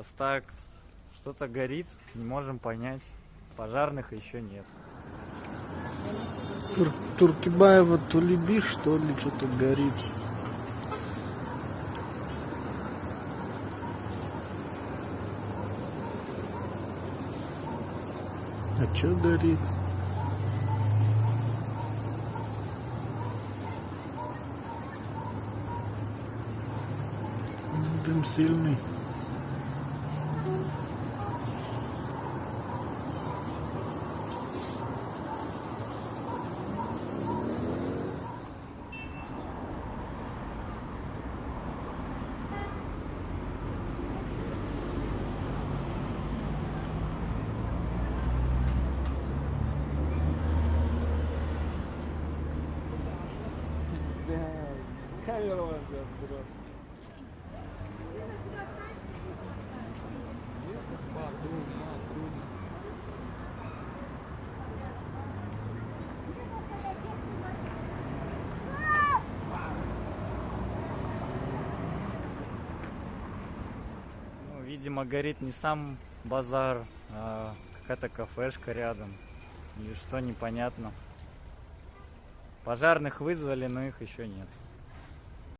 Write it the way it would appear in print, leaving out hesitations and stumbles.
Раз так, что-то горит, не можем понять. Пожарных еще нет. Туркибаева Тулеби, что ли, что-то горит. А что горит? Дым сильный. Камера вообще взрыв. Ну, видимо, горит не сам базар, а какая-то кафешка рядом. Или что, непонятно. Пожарных вызвали, но их еще нет.